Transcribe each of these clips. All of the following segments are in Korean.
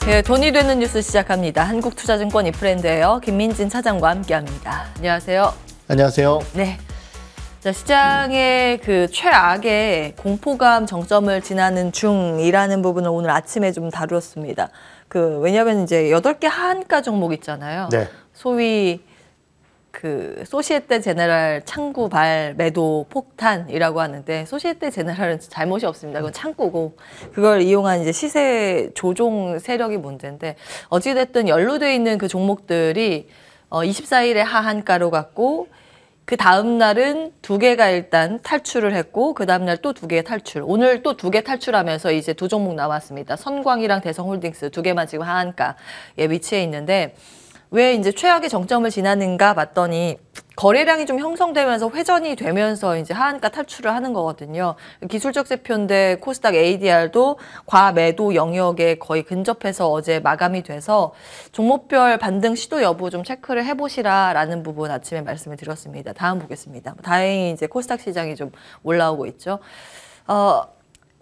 네, 돈이 되는 뉴스 시작합니다. 한국투자증권 이프랜드예요. 김민진 차장과 함께합니다. 안녕하세요. 안녕하세요. 네. 자, 시장의 그 최악의 공포감 정점을 지나는 중이라는 부분을 오늘 아침에 좀 다루었습니다. 왜냐하면 이제 8개 하한가 종목 있잖아요. 네. 소위 소시에테 제네랄 창구발 매도 폭탄이라고 하는데, 소시에테 제네랄은 잘못이 없습니다. 그건 창구고, 그걸 이용한 이제 시세 조종 세력이 문제인데, 어찌됐든 연루되어 있는 그 종목들이 24일에 하한가로 갔고, 그 다음 날은 2개가 일단 탈출을 했고, 그 다음 날 또 2개 탈출. 오늘 또 2개 탈출하면서 이제 2종목 남았습니다. 선광이랑 대성홀딩스 2개만 지금 하한가에 위치해 있는데, 왜 이제 최악의 정점을 지나는가 봤더니 거래량이 좀 형성되면서 회전이 되면서 이제 하한가 탈출을 하는 거거든요. 기술적 지표인데 코스닥 ADR도 과매도 영역에 거의 근접해서 어제 마감이 돼서 종목별 반등 시도 여부 좀 체크를 해보시라라는 부분 아침에 말씀을 드렸습니다. 다음 보겠습니다. 다행히 이제 코스닥 시장이 좀 올라오고 있죠.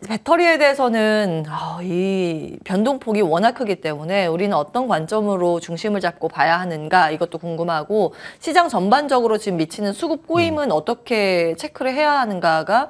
배터리에 대해서는 이 변동폭이 워낙 크기 때문에 우리는 어떤 관점으로 중심을 잡고 봐야 하는가, 이것도 궁금하고, 시장 전반적으로 지금 미치는 수급 꼬임은 어떻게 체크를 해야 하는가가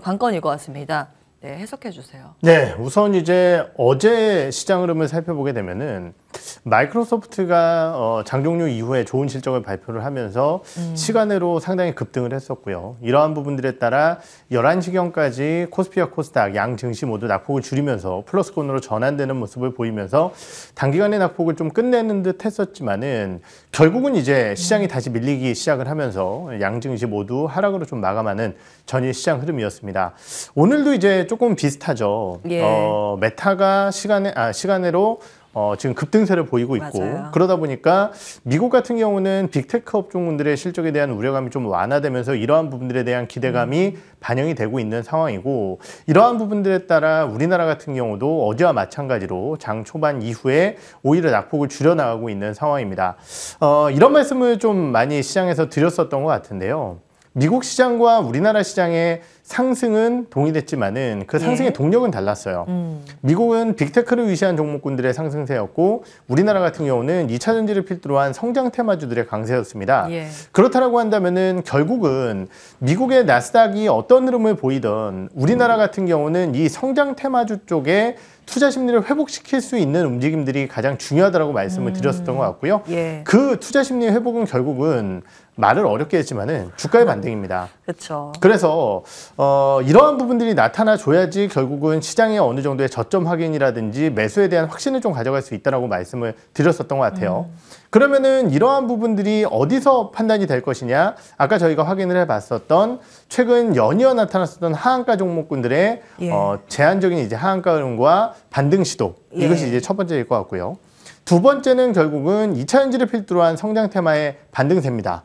관건일 것 같습니다. 네, 해석해 주세요. 네, 우선 이제 어제 시장 흐름을 살펴보게 되면은 마이크로소프트가 장 종료 이후에 좋은 실적을 발표를 하면서 시간으로 상당히 급등을 했었고요. 이러한 부분들에 따라 11시경까지 코스피와 코스닥 양 증시 모두 낙폭을 줄이면서 플러스권으로 전환되는 모습을 보이면서 단기간에 낙폭을 좀 끝내는 듯 했었지만은 결국은 이제 시장이 다시 밀리기 시작을 하면서 양 증시 모두 하락으로 좀 마감하는 전일 시장 흐름이었습니다. 오늘도 이제 조금 비슷하죠. 예. 메타가 시간으로 지금 급등세를 보이고 있고, 맞아요. 그러다 보니까 미국 같은 경우는 빅테크 업종군들의 실적에 대한 우려감이 좀 완화되면서 이러한 부분들에 대한 기대감이 반영이 되고 있는 상황이고, 이러한 부분들에 따라 우리나라 같은 경우도 어제와 마찬가지로 장 초반 이후에 오히려 낙폭을 줄여나가고 있는 상황입니다. 이런 말씀을 좀 많이 시장에서 드렸었던 것 같은데요. 미국 시장과 우리나라 시장의 상승은 동일했지만은 그 상승의 동력은 달랐어요. 미국은 빅테크를 위시한 종목군들의 상승세였고, 우리나라 같은 경우는 2차 전지를 필두로 한 성장 테마주들의 강세였습니다. 예. 그렇다라고 한다면은 결국은 미국의 나스닥이 어떤 흐름을 보이던 우리나라 같은 경우는 이 성장 테마주 쪽에 투자 심리를 회복시킬 수 있는 움직임들이 가장 중요하다고 말씀을 드렸었던 것 같고요. 예. 그 투자 심리 회복은 결국은 말을 어렵게 했지만은 주가의 반등입니다. 그렇죠. 그래서 이러한 부분들이 나타나 줘야지 결국은 시장의 어느 정도의 저점 확인이라든지 매수에 대한 확신을 좀 가져갈 수 있다라고 말씀을 드렸었던 것 같아요. 그러면은 이러한 부분들이 어디서 판단이 될 것이냐? 아까 저희가 확인을 해봤었던 최근 연이어 나타났었던 하한가 종목군들의 제한적인 이제 하한가 흐름과 반등 시도, 이것이 이제 첫 번째일 것 같고요. 두 번째는 결국은 2차 전지를 필두로 한 성장 테마의 반등세입니다.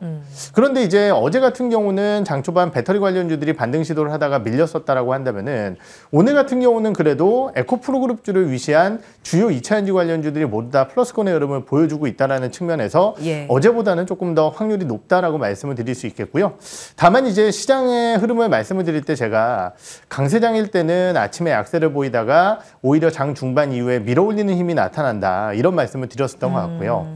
그런데 이제 어제 같은 경우는 장 초반 배터리 관련주들이 반등 시도를 하다가 밀렸었다라고 한다면은 오늘 같은 경우는 그래도 에코프로 그룹주를 위시한 주요 2차 전지 관련주들이 모두 다 플러스권의 흐름을 보여주고 있다라는 측면에서 어제보다는 조금 더 확률이 높다라고 말씀을 드릴 수 있겠고요. 다만 이제 시장의 흐름을 말씀을 드릴 때 제가 강세장일 때는 아침에 약세를 보이다가 오히려 장 중반 이후에 밀어올리는 힘이 나타난다, 이런 말씀을 드렸었던 것 같고요.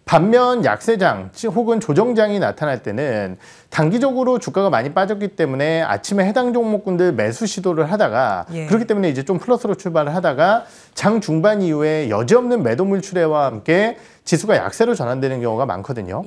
반면 약세장 혹은 조정장이 나타날 때는 단기적으로 주가가 많이 빠졌기 때문에 아침에 해당 종목군들 매수 시도를 하다가 그렇기 때문에 이제 좀 플러스로 출발을 하다가 장 중반 이후에 여지없는 매도 물출회와 함께 지수가 약세로 전환되는 경우가 많거든요.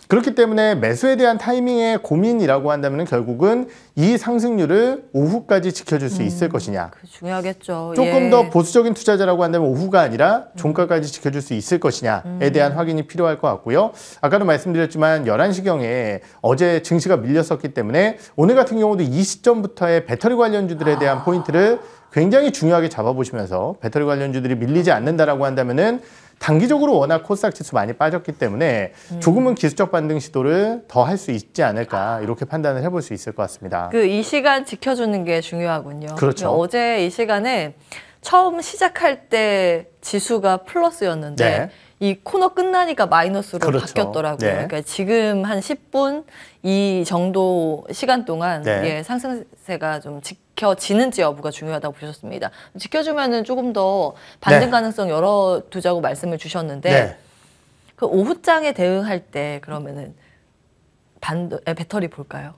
그렇기 때문에 매수에 대한 타이밍의 고민이라고 한다면 결국은 이 상승률을 오후까지 지켜줄 수 있을 것이냐. 중요하겠죠. 조금 더 보수적인 투자자라고 한다면 오후가 아니라 종가까지 지켜줄 수 있을 것이냐에 대한 확인이 필요할 것 같고요. 아까도 말씀드렸지만 11시경에 어제 증시가 밀렸었기 때문에 오늘 같은 경우도 이 시점부터의 배터리 관련주들에 대한 포인트를 굉장히 중요하게 잡아보시면서 배터리 관련주들이 밀리지 않는다라고 한다면은 단기적으로 워낙 코스닥 지수 많이 빠졌기 때문에 조금은 기술적 반등 시도를 더 할 수 있지 않을까, 이렇게 판단을 해볼 수 있을 것 같습니다. 이 시간 지켜주는 게 중요하군요. 그렇죠. 어제 이 시간에 처음 시작할 때 지수가 플러스였는데 이 코너 끝나니까 마이너스로 바뀌었더라고요. 그러니까 지금 한 10분 이 정도 시간 동안 상승세가 좀 지켜지는지 여부가 중요하다고 보셨습니다. 지켜주면은 조금 더 반등 네. 가능성 열어두자고 말씀을 주셨는데 네. 그 오후장에 대응할 때 그러면은 배터리 볼까요?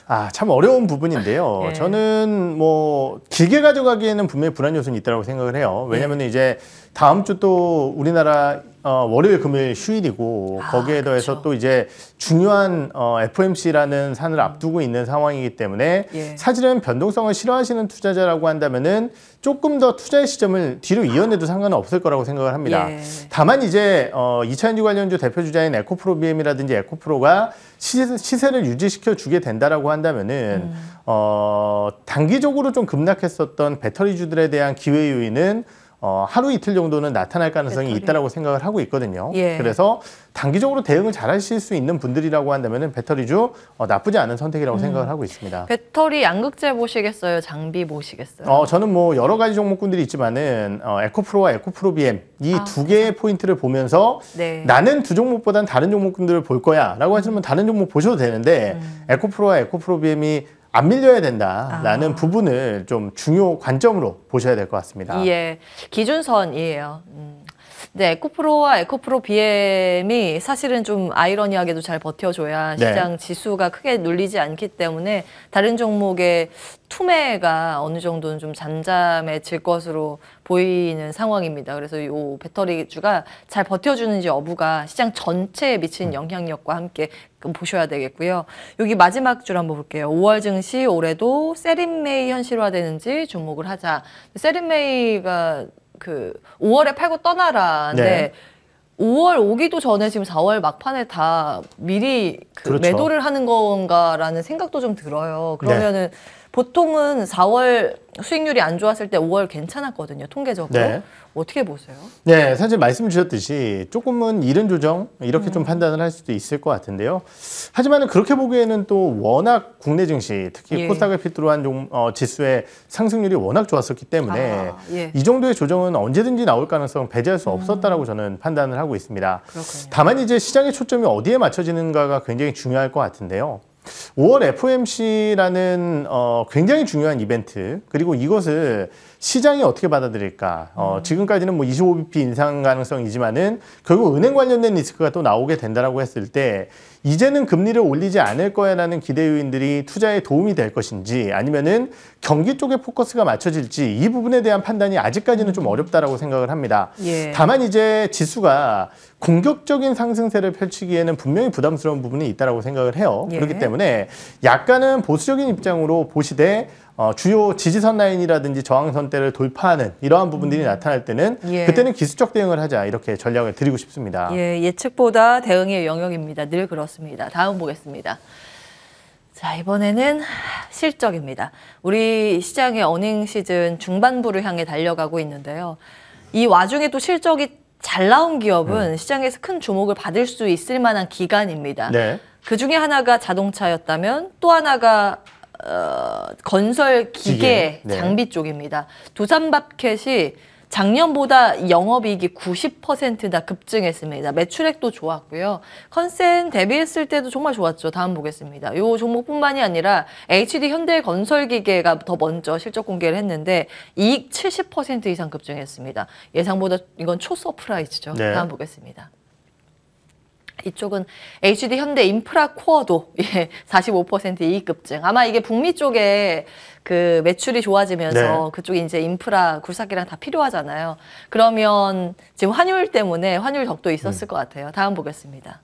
아, 참 어려운 부분인데요. 예. 저는 뭐 길게 가져가기에는 분명히 불안 요소는 있다고 생각을 해요. 왜냐하면 이제 다음 주 또 우리나라 월요일, 금요일 휴일이고 거기에 더해서 또 이제 중요한 FOMC라는 산을 앞두고 있는 상황이기 때문에 예. 사실은 변동성을 싫어하시는 투자자라고 한다면은 조금 더 투자의 시점을 뒤로 이어내도 상관은 없을 거라고 생각을 합니다. 예. 다만 이제 2차전지 관련주 대표 주자인 에코프로 BM이라든지 에코프로가 시세를 유지시켜 주게 된다라고 한다면은 단기적으로 좀 급락했었던 배터리주들에 대한 기회 요인은 하루 이틀 정도는 나타날 가능성이 있다라고 생각을 하고 있거든요. 예. 그래서 단기적으로 대응을 잘 하실 수 있는 분들이라고 한다면은 배터리주 나쁘지 않은 선택이라고 생각을 하고 있습니다. 배터리 양극재 보시겠어요? 장비 보시겠어요? 저는 뭐 여러 가지 종목군들이 있지만은 에코프로와 에코프로 BM 이 두 개의 포인트를 보면서 네. 나는 두 종목보다는 다른 종목군들을 볼 거야라고 하시면 다른 종목 보셔도 되는데 에코프로와 에코프로 BM이 안 밀려야 된다라는 부분을 좀 중요 관점으로 보셔야 될 것 같습니다. 예, 기준선이에요. 네, 에코프로와 에코프로 BM이 사실은 좀 아이러니하게도 잘 버텨줘야 네. 시장 지수가 크게 눌리지 않기 때문에 다른 종목의 투매가 어느 정도는 좀 잠잠해질 것으로 보이는 상황입니다. 그래서 이 배터리주가 잘 버텨주는지 여부가 시장 전체에 미치는 영향력과 함께 보셔야 되겠고요. 여기 마지막 줄 한번 볼게요. 5월 증시 올해도 세린메이 현실화되는지 주목을 하자. 세린메이가 그 5월에 팔고 떠나라인데 네. 5월 오기도 전에 지금 4월 막판에 다 미리 그렇죠. 매도를 하는 건가라는 생각도 좀 들어요. 그러면은 보통은 4월 수익률이 안 좋았을 때 5월 괜찮았거든요. 통계적으로. 네. 어떻게 보세요? 네, 사실 말씀 주셨듯이 조금은 이른 조정 이렇게 좀 판단을 할 수도 있을 것 같은데요. 하지만 그렇게 보기에는 또 워낙 국내 증시 특히 예. 코스닥을 필두로 한 지수의 상승률이 워낙 좋았었기 때문에 예. 이 정도의 조정은 언제든지 나올 가능성은 배제할 수 없었다라고 저는 판단을 하고 있습니다. 그렇군요. 다만 이제 시장의 초점이 어디에 맞춰지는가가 굉장히 중요할 것 같은데요. 5월 FOMC라는 굉장히 중요한 이벤트 그리고 이것을 시장이 어떻게 받아들일까? 지금까지는 뭐 25bp 인상 가능성이지만은 결국 은행 관련된 리스크가 또 나오게 된다라고 했을 때 이제는 금리를 올리지 않을 거야라는 기대 요인들이 투자에 도움이 될 것인지 아니면은 경기 쪽에 포커스가 맞춰질지 이 부분에 대한 판단이 아직까지는 좀 어렵다라고 생각을 합니다. 예. 다만 이제 지수가 공격적인 상승세를 펼치기에는 분명히 부담스러운 부분이 있다라고 생각을 해요. 예. 그렇기 때문에 약간은 보수적인 입장으로 보시되 주요 지지선 라인이라든지 저항선대를 돌파하는 이러한 부분들이 나타날 때는 예. 그때는 기술적 대응을 하자 이렇게 전략을 드리고 싶습니다. 예, 예측보다 대응의 영역입니다. 늘 그렇습니다. 다음 보겠습니다. 자, 이번에는 실적입니다. 우리 시장의 어닝 시즌 중반부를 향해 달려가고 있는데요. 이 와중에 또 실적이 잘 나온 기업은 시장에서 큰 주목을 받을 수 있을 만한 기간입니다. 네. 그 중에 하나가 자동차였다면 또 하나가 건설 기계 네. 장비 쪽입니다. 두산밥켓이 작년보다 영업이익이 90%나 급증했습니다. 매출액도 좋았고요. 컨센 대비했을 때도 정말 좋았죠. 다음 보겠습니다. 이 종목뿐만이 아니라 HD 현대건설기계가 더 먼저 실적 공개를 했는데 이익 70% 이상 급증했습니다. 예상보다 이건 초서프라이즈죠. 네. 다음 보겠습니다. 이쪽은 HD 현대 인프라 코어도 45% 이익 급증. 아마 이게 북미 쪽에 그 매출이 좋아지면서 네. 그쪽에 이제 인프라 굴삭기랑 다 필요하잖아요. 그러면 지금 환율 때문에 환율 덕도 있었을 것 같아요. 다음 보겠습니다.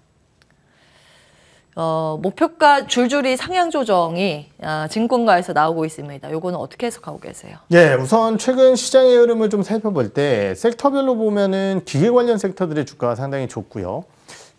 목표가 줄줄이 상향 조정이 증권가에서 나오고 있습니다. 요거는 어떻게 해석하고 계세요? 네, 우선 최근 시장의 흐름을 좀 살펴볼 때 섹터별로 보면은 기계 관련 섹터들의 주가가 상당히 좋고요.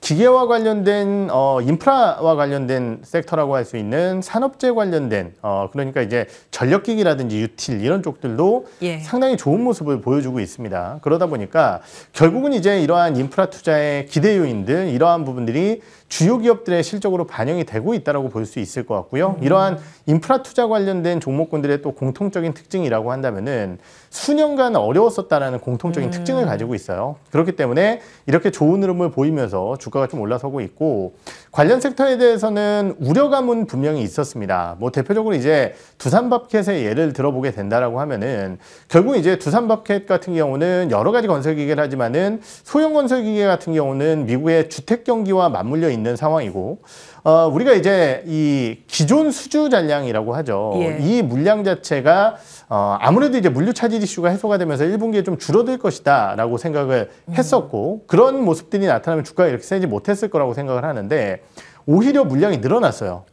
기계와 관련된 인프라와 관련된 섹터라고 할 수 있는 산업재 관련된 그러니까 이제 전력기기라든지 유틸 이런 쪽들도 예. 상당히 좋은 모습을 보여주고 있습니다. 그러다 보니까 결국은 이제 이러한 인프라 투자의 기대 요인들 이러한 부분들이 주요 기업들의 실적으로 반영이 되고 있다라고 볼 수 있을 것 같고요. 이러한 인프라 투자 관련된 종목군들의 또 공통적인 특징이라고 한다면은 수년간 어려웠었다라는 공통적인 특징을 가지고 있어요. 그렇기 때문에 이렇게 좋은 흐름을 보이면서 주가가 좀 올라서고 있고 관련 섹터에 대해서는 우려감은 분명히 있었습니다. 뭐 대표적으로 이제 두산밥켓의 예를 들어보게 된다라고 하면은 결국 이제 두산밥켓 같은 경우는 여러 가지 건설기계를 하지만은 소형 건설기계 같은 경우는 미국의 주택 경기와 맞물려 있는 상황이고 우리가 이제 이 기존 수주 잔량이라고 하죠. 예. 이 물량 자체가 아무래도 이제 물류 차질 이슈가 해소가 되면서 1분기에 좀 줄어들 것이다라고 생각을 했었고 그런 모습들이 나타나면 주가가 이렇게 세지 못했을 거라고 생각을 하는데 오히려 물량이 늘어났어요.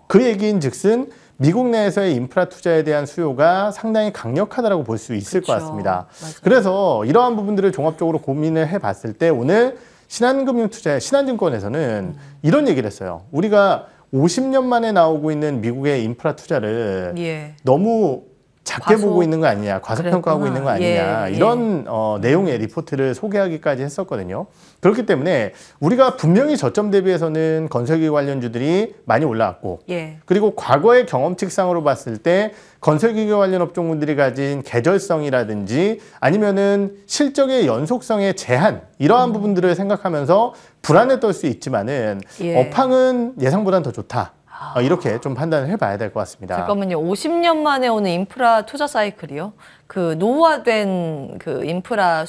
그 얘기인즉슨 미국 내에서의 인프라 투자에 대한 수요가 상당히 강력하다라고 볼 수 있을 것 같습니다. 맞아요. 그래서 이러한 부분들을 종합적으로 고민을 해봤을 때 오늘 신한금융투자, 신한증권에서는 이런 얘기를 했어요. 우리가 50년 만에 나오고 있는 미국의 인프라 투자를 예. 너무 작게 과소- 보고 있는 거 아니냐, 과소평가하고 그랬구나. 있는 거 아니냐 예, 이런 내용의 리포트를 소개하기까지 했었거든요. 그렇기 때문에 우리가 분명히 저점 대비해서는 건설기 관련주들이 많이 올라왔고 예. 그리고 과거의 경험칙상으로 봤을 때 건설기계 관련 업종군들이 가진 계절성이라든지 아니면은 실적의 연속성의 제한 이러한 부분들을 생각하면서 불안에 떨 수 있지만은 예. 업황은 예상보다는 더 좋다. 이렇게 좀 판단을 해봐야 될 것 같습니다. 잠깐만요. 50년 만에 오는 인프라 투자 사이클이요? 그 노후화된 그 인프라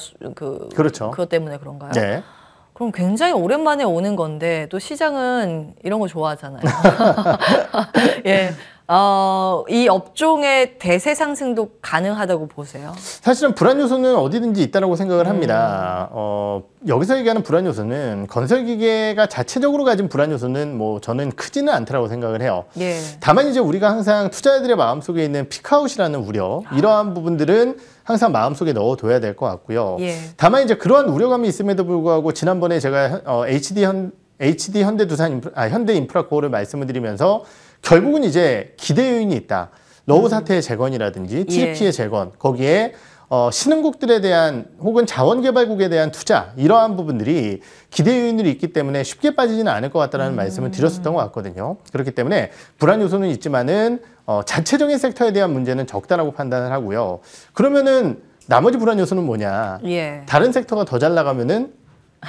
그렇죠. 그것 때문에 그런가요? 네. 그럼 굉장히 오랜만에 오는 건데 또 시장은 이런 거 좋아하잖아요. 예. 이 업종의 대세 상승도 가능하다고 보세요? 사실은 불안 요소는 어디든지 있다고 생각을 합니다. 여기서 얘기하는 불안 요소는 건설기계가 자체적으로 가진 불안 요소는 뭐 저는 크지는 않다고 생각을 해요. 예. 다만 이제 우리가 항상 투자자들의 마음속에 있는 피크아웃이라는 우려 이러한 부분들은 항상 마음속에 넣어둬야 될 것 같고요. 예. 다만 이제 그러한 우려감이 있음에도 불구하고 지난번에 제가 HD 현대 인프라코어를 말씀을 드리면서 결국은 이제 기대 요인이 있다. 러우 사태의 재건이라든지 TP의 재건 거기에 신흥국들에 대한 혹은 자원개발국에 대한 투자 이러한 부분들이 기대 요인들이 있기 때문에 쉽게 빠지지는 않을 것 같다는 말씀을 드렸었던 것 같거든요. 그렇기 때문에 불안 요소는 있지만은 자체적인 섹터에 대한 문제는 적다라고 판단을 하고요. 그러면은 나머지 불안 요소는 뭐냐? 예. 다른 섹터가 더 잘 나가면은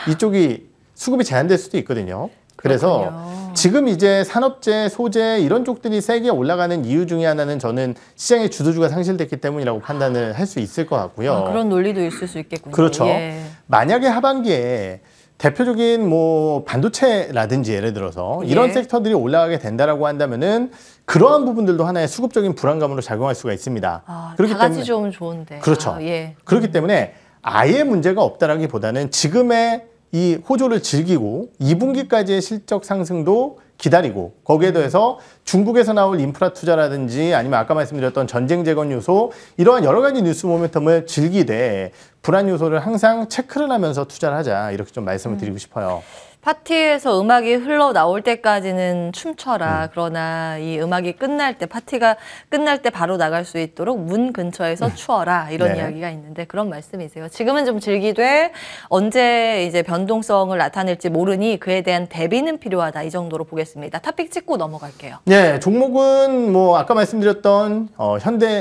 이쪽이 수급이 제한될 수도 있거든요. 그래서 그렇군요. 지금 이제 산업재, 소재 이런 쪽들이 세게 올라가는 이유 중에 하나는 저는 시장의 주도주가 상실됐기 때문이라고 판단을 할 수 있을 것 같고요. 그런 논리도 있을 수 있겠군요. 그렇죠. 예. 만약에 하반기에 대표적인 뭐 반도체라든지 예를 들어서 이런 예. 섹터들이 올라가게 된다라고 한다면은 그러한 부분들도 하나의 수급적인 불안감으로 작용할 수가 있습니다. 다 같이 좀 좋은데. 그렇죠. 예. 그렇기 때문에 아예 문제가 없다라기보다는 지금의 이 호조를 즐기고 2분기까지의 실적 상승도 기다리고 거기에 더해서 중국에서 나올 인프라 투자라든지 아니면 아까 말씀드렸던 전쟁 재건 요소 이러한 여러 가지 뉴스 모멘텀을 즐기되 불안 요소를 항상 체크를 하면서 투자를 하자 이렇게 좀 말씀을 드리고 싶어요. 파티에서 음악이 흘러나올 때까지는 춤춰라. 그러나 이 음악이 끝날 때, 파티가 끝날 때 바로 나갈 수 있도록 문 근처에서 추어라. 이런 네. 이야기가 있는데 그런 말씀이세요. 지금은 좀 즐기되 언제 이제 변동성을 나타낼지 모르니 그에 대한 대비는 필요하다. 이 정도로 보겠습니다. 탑픽 찍고 넘어갈게요. 네, 종목은 뭐 아까 말씀드렸던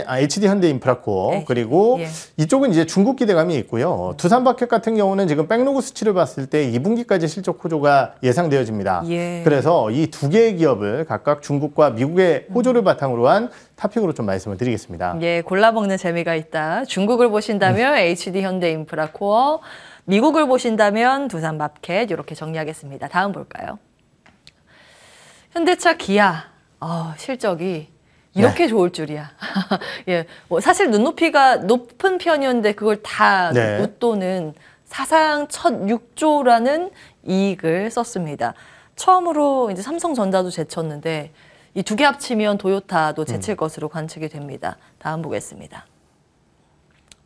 HD 현대 인프라코어 네. 그리고 예. 이쪽은 이제 중국 기대감이 있고요. 두산바켓 같은 경우는 지금 백로그 수치를 봤을 때 2분기까지 실적 호조가 예상되어집니다. 예. 그래서 이 두 개의 기업을 각각 중국과 미국의 호조를 바탕으로 한 탑픽으로 좀 말씀을 드리겠습니다. 예, 골라먹는 재미가 있다. 중국을 보신다면 HD 현대 인프라 코어, 미국을 보신다면 두산밥켓 이렇게 정리하겠습니다. 다음 볼까요? 현대차 기아 실적이 이렇게 좋을 줄이야. 예, 뭐 사실 눈높이가 높은 편이었는데 그걸 다 네. 웃도는 사상 첫 6조라는 이익을 썼습니다. 처음으로 이제 삼성전자도 제쳤는데 이 두 개 합치면 도요타도 제칠 것으로 관측이 됩니다. 다음 보겠습니다.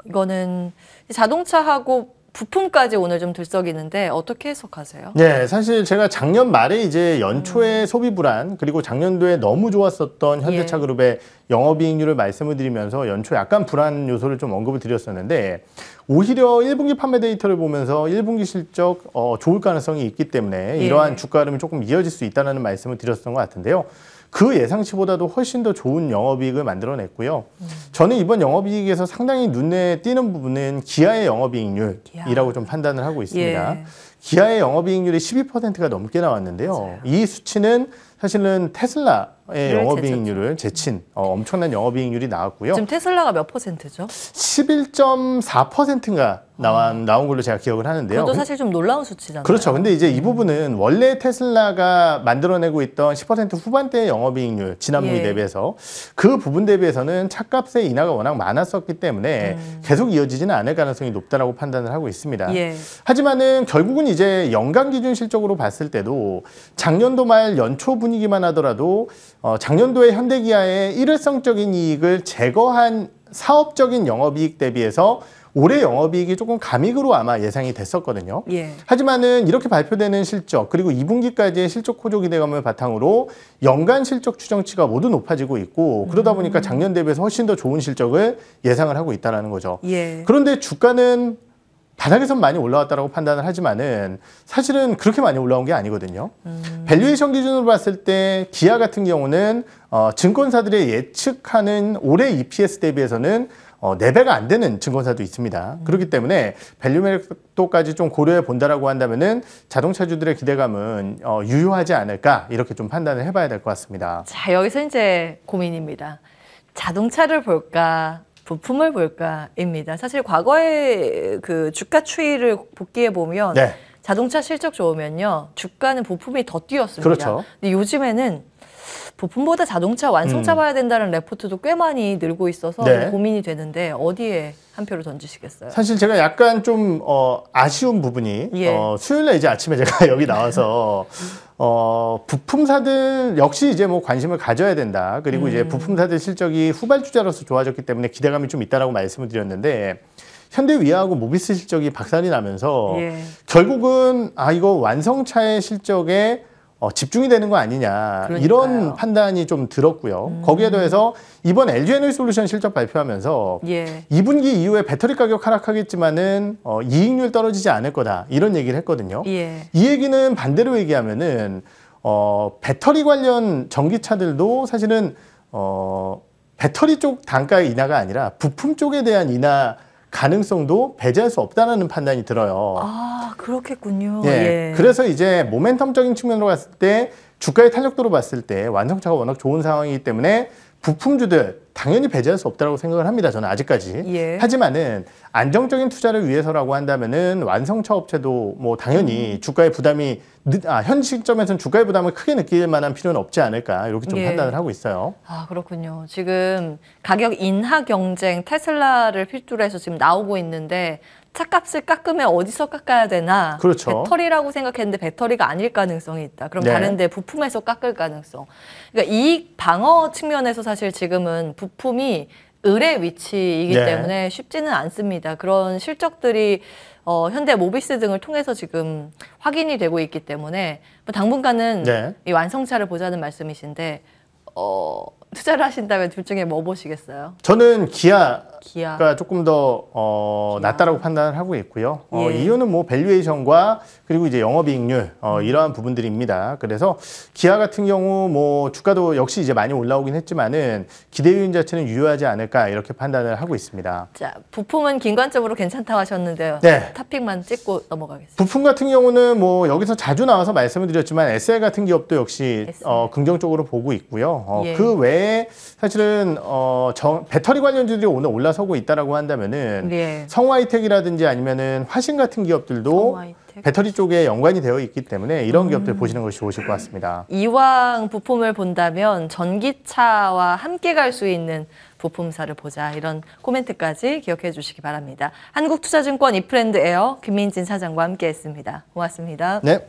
이거는 자동차하고 부품까지 오늘 좀 들썩이는데 어떻게 해석하세요? 네, 사실 제가 작년 말에 이제 연초에 소비 불안 그리고 작년도에 너무 좋았었던 현대차 예. 그룹의 영업이익률을 말씀을 드리면서 연초 약간 불안 요소를 좀 언급을 드렸었는데 오히려 1분기 판매 데이터를 보면서 1분기 실적 좋을 가능성이 있기 때문에 예. 이러한 주가 흐름이 조금 이어질 수 있다는 말씀을 드렸던 것 같은데요. 그 예상치보다도 훨씬 더 좋은 영업이익을 만들어냈고요. 저는 이번 영업이익에서 상당히 눈에 띄는 부분은 기아의 영업이익률이라고 좀 판단을 하고 있습니다. 예. 기아의 영업이익률이 12%가 넘게 나왔는데요. 맞아요. 이 수치는 사실은 테슬라의 를 영업이익률을 제친 엄청난 영업이익률이 나왔고요. 지금 테슬라가 몇 %죠? 11.4%인가 나온 걸로 제가 기억을 하는데요. 그것도 사실 좀 놀라운 수치잖아요. 그렇죠. 근데 이제 이 부분은 원래 테슬라가 만들어내고 있던 10% 후반대의 영업이익률 지난분기 예. 대비해서 그 부분 대비해서는 차값의 인하가 워낙 많았었기 때문에 계속 이어지지는 않을 가능성이 높다라고 판단을 하고 있습니다. 예. 하지만은 결국은 이제 연간 기준 실적으로 봤을 때도 작년도 말 연초 분위기만 하더라도 작년도에 현대기아의 일회성적인 이익을 제거한 사업적인 영업이익 대비해서 올해 영업이익이 조금 감익으로 아마 예상이 됐었거든요. 예. 하지만은 이렇게 발표되는 실적 그리고 2분기까지의 실적 호조 기대감을 바탕으로 연간 실적 추정치가 모두 높아지고 있고 그러다 보니까 작년 대비해서 훨씬 더 좋은 실적을 예상을 하고 있다는 거죠. 예. 그런데 주가는 바닥에선 많이 올라왔다고 판단을 하지만은 사실은 그렇게 많이 올라온 게 아니거든요. 밸류에이션 기준으로 봤을 때 기아 같은 경우는 증권사들의 예측하는 올해 EPS 대비해서는 4배가 안 되는 증권사도 있습니다. 그렇기 때문에 밸류 매력도까지 좀 고려해 본다라고 한다면은 자동차주들의 기대감은 유효하지 않을까 이렇게 좀 판단을 해봐야 될 것 같습니다. 자, 여기서 이제 고민입니다. 자동차를 볼까? 부품을 볼까입니다. 사실 과거의 그 주가 추이를 복기해 보면 네. 자동차 실적 좋으면요 주가는 부품이 더 뛰었습니다. 그렇죠. 근데 요즘에는 부품보다 자동차 완성차 봐야 된다는 레포트도 꽤 많이 늘고 있어서 네. 고민이 되는데 어디에 한 표를 던지시겠어요? 사실 제가 약간 좀 아쉬운 부분이 예. 수요일날 이제 아침에 제가 여기 나와서 부품사들 역시 이제 뭐 관심을 가져야 된다. 그리고 이제 부품사들 실적이 후발주자로서 좋아졌기 때문에 기대감이 좀 있다라고 말씀을 드렸는데 현대위아하고 모비스 실적이 박살이 나면서 예. 결국은 이거 완성차의 실적에 집중이 되는 거 아니냐 그러니까요. 이런 판단이 좀 들었고요. 거기에 더해서 이번 LG에너지솔루션 실적 발표하면서 예. 2분기 이후에 배터리 가격 하락하겠지만은 이익률 떨어지지 않을 거다 이런 얘기를 했거든요. 예. 이 얘기는 반대로 얘기하면은 배터리 관련 전기차들도 사실은 배터리 쪽 단가의 인하가 아니라 부품 쪽에 대한 인하 가능성도 배제할 수 없다는 판단이 들어요. 아, 그렇겠군요. 예. 예. 그래서 이제 모멘텀적인 측면으로 봤을 때 주가의 탄력도로 봤을 때 완성차가 워낙 좋은 상황이기 때문에 부품주들 당연히 배제할 수 없다고 생각을 합니다. 저는 아직까지. 예. 하지만은 안정적인 투자를 위해서라고 한다면은 완성차 업체도 뭐 당연히 주가의 부담이 현 시점에서는 주가의 부담을 크게 느낄 만한 필요는 없지 않을까 이렇게 좀 예. 판단을 하고 있어요. 아, 그렇군요. 지금 가격 인하 경쟁 테슬라를 필두로 해서 지금 나오고 있는데 차값을 깎으면 어디서 깎아야 되나? 그렇죠. 배터리라고 생각했는데 배터리가 아닐 가능성이 있다. 그럼 네. 다른데 부품에서 깎을 가능성. 그러니까 이익 방어 측면에서 사실 지금은 부품이 을의 위치이기 네. 때문에 쉽지는 않습니다. 그런 실적들이 현대 모비스 등을 통해서 지금 확인이 되고 있기 때문에 뭐 당분간은 네. 이 완성차를 보자는 말씀이신데 투자를 하신다면 둘 중에 뭐 보시겠어요? 저는 기아가 기아. 조금 더 낫다라고 판단을 하고 있고요. 예. 이유는 뭐 밸류에이션과 그리고 이제 영업이익률 이러한 부분들입니다. 그래서 기아 같은 경우 뭐 주가도 역시 이제 많이 올라오긴 했지만은 기대 요인 자체는 유효하지 않을까 이렇게 판단을 하고 있습니다. 자, 부품은 긴관점으로 괜찮다고 하셨는데요. 네. 탑픽만 찍고 넘어가겠습니다. 부품 같은 경우는 뭐 여기서 자주 나와서 말씀을 드렸지만 SL 같은 기업도 역시 SL. 긍정적으로 보고 있고요. 예. 그 외에 사실은 배터리 관련주들이 오늘 올라서고 있다라고 한다면은 예. 성화이텍이라든지 아니면은 화신 같은 기업들도 성화이텍. 배터리 쪽에 연관이 되어 있기 때문에 이런 기업들 보시는 것이 좋으실 것 같습니다. 이왕 부품을 본다면 전기차와 함께 갈 수 있는 부품사를 보자. 이런 코멘트까지 기억해 주시기 바랍니다. 한국투자증권 이프렌드 에어 김민진 사장과 함께했습니다. 고맙습니다. 네.